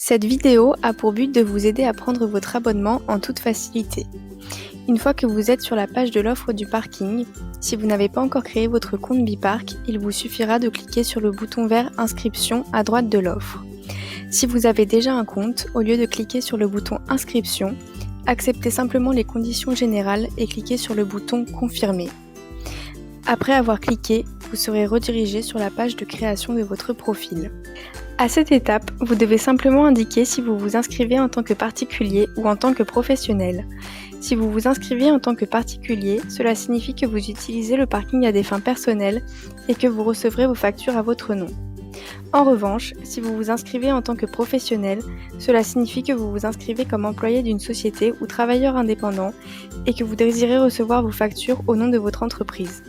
Cette vidéo a pour but de vous aider à prendre votre abonnement en toute facilité. Une fois que vous êtes sur la page de l'offre du parking, si vous n'avez pas encore créé votre compte Bipark, il vous suffira de cliquer sur le bouton vert Inscription à droite de l'offre. Si vous avez déjà un compte, au lieu de cliquer sur le bouton Inscription, acceptez simplement les conditions générales et cliquez sur le bouton Confirmer. Après avoir cliqué, vous serez redirigé sur la page de création de votre profil. À cette étape, vous devez simplement indiquer si vous vous inscrivez en tant que particulier ou en tant que professionnel. Si vous vous inscrivez en tant que particulier, cela signifie que vous utilisez le parking à des fins personnelles et que vous recevrez vos factures à votre nom. En revanche, si vous vous inscrivez en tant que professionnel, cela signifie que vous vous inscrivez comme employé d'une société ou travailleur indépendant et que vous désirez recevoir vos factures au nom de votre entreprise.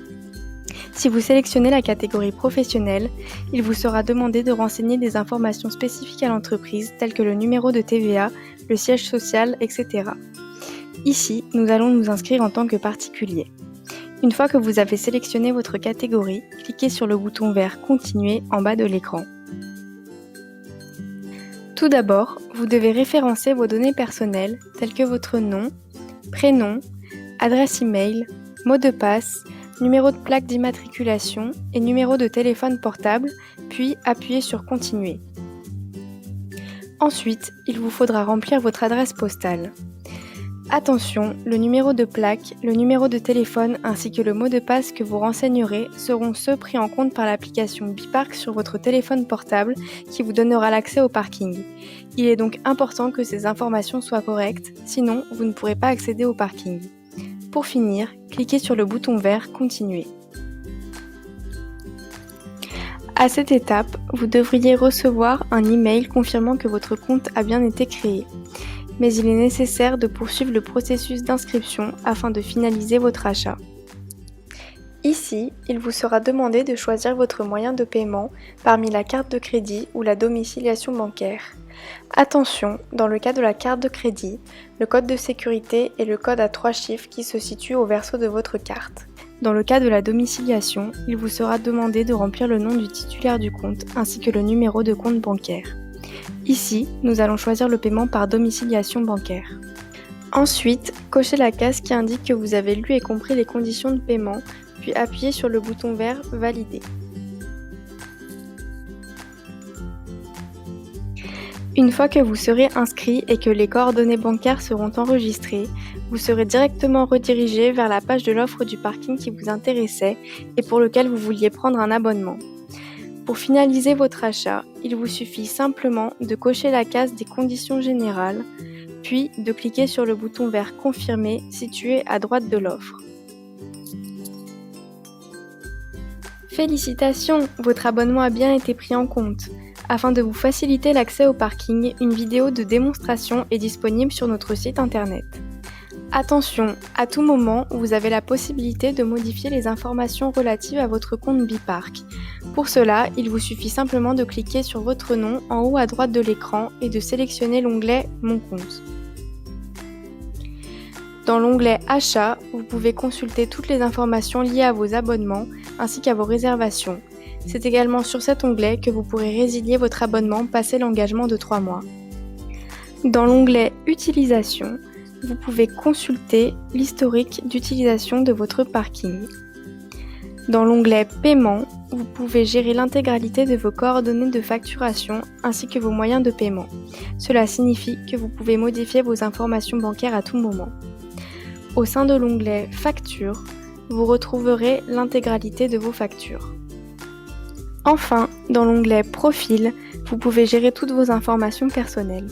Si vous sélectionnez la catégorie professionnelle, il vous sera demandé de renseigner des informations spécifiques à l'entreprise telles que le numéro de TVA, le siège social, etc. Ici, nous allons nous inscrire en tant que particulier. Une fois que vous avez sélectionné votre catégorie, cliquez sur le bouton vert « Continuer » en bas de l'écran. Tout d'abord, vous devez référencer vos données personnelles telles que votre nom, prénom, adresse e-mail, mot de passe, numéro de plaque d'immatriculation et numéro de téléphone portable, puis appuyez sur « Continuer ». Ensuite, il vous faudra remplir votre adresse postale. Attention, le numéro de plaque, le numéro de téléphone ainsi que le mot de passe que vous renseignerez seront ceux pris en compte par l'application Bipark sur votre téléphone portable qui vous donnera l'accès au parking. Il est donc important que ces informations soient correctes, sinon vous ne pourrez pas accéder au parking. Pour finir, cliquez sur le bouton vert « Continuer ». À cette étape, vous devriez recevoir un email confirmant que votre compte a bien été créé. Mais il est nécessaire de poursuivre le processus d'inscription afin de finaliser votre achat. Ici, il vous sera demandé de choisir votre moyen de paiement parmi la carte de crédit ou la domiciliation bancaire. Attention, dans le cas de la carte de crédit, le code de sécurité est le code à 3 chiffres qui se situe au verso de votre carte. Dans le cas de la domiciliation, il vous sera demandé de remplir le nom du titulaire du compte ainsi que le numéro de compte bancaire. Ici, nous allons choisir le paiement par domiciliation bancaire. Ensuite, cochez la case qui indique que vous avez lu et compris les conditions de paiement, puis appuyez sur le bouton vert « Valider ». Une fois que vous serez inscrit et que les coordonnées bancaires seront enregistrées, vous serez directement redirigé vers la page de l'offre du parking qui vous intéressait et pour lequel vous vouliez prendre un abonnement. Pour finaliser votre achat, il vous suffit simplement de cocher la case des conditions générales, puis de cliquer sur le bouton vert « Confirmer » situé à droite de l'offre. Félicitations, votre abonnement a bien été pris en compte. Afin de vous faciliter l'accès au parking, une vidéo de démonstration est disponible sur notre site internet. Attention, à tout moment, vous avez la possibilité de modifier les informations relatives à votre compte Bipark. Pour cela, il vous suffit simplement de cliquer sur votre nom en haut à droite de l'écran et de sélectionner l'onglet « Mon compte ». Dans l'onglet « Achat », vous pouvez consulter toutes les informations liées à vos abonnements ainsi qu'à vos réservations. C'est également sur cet onglet que vous pourrez résilier votre abonnement passé l'engagement de 3 mois. Dans l'onglet « Utilisation », vous pouvez consulter l'historique d'utilisation de votre parking. Dans l'onglet « Paiement », vous pouvez gérer l'intégralité de vos coordonnées de facturation ainsi que vos moyens de paiement. Cela signifie que vous pouvez modifier vos informations bancaires à tout moment. Au sein de l'onglet « Factures », vous retrouverez l'intégralité de vos factures. Enfin, dans l'onglet « Profil », vous pouvez gérer toutes vos informations personnelles.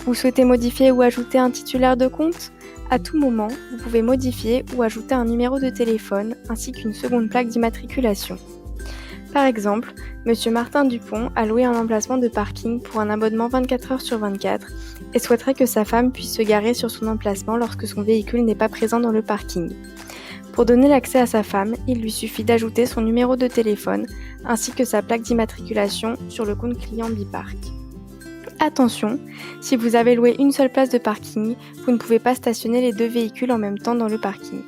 Vous souhaitez modifier ou ajouter un titulaire de compte ? À tout moment, vous pouvez modifier ou ajouter un numéro de téléphone ainsi qu'une seconde plaque d'immatriculation. Par exemple, M. Martin Dupont a loué un emplacement de parking pour un abonnement 24 heures sur 24 et souhaiterait que sa femme puisse se garer sur son emplacement lorsque son véhicule n'est pas présent dans le parking. Pour donner l'accès à sa femme, il lui suffit d'ajouter son numéro de téléphone ainsi que sa plaque d'immatriculation sur le compte client Bipark. Attention, si vous avez loué une seule place de parking, vous ne pouvez pas stationner les 2 véhicules en même temps dans le parking.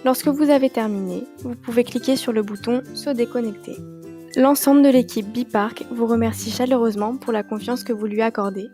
Lorsque vous avez terminé, vous pouvez cliquer sur le bouton « Se déconnecter ». L'ensemble de l'équipe Bipark vous remercie chaleureusement pour la confiance que vous lui accordez.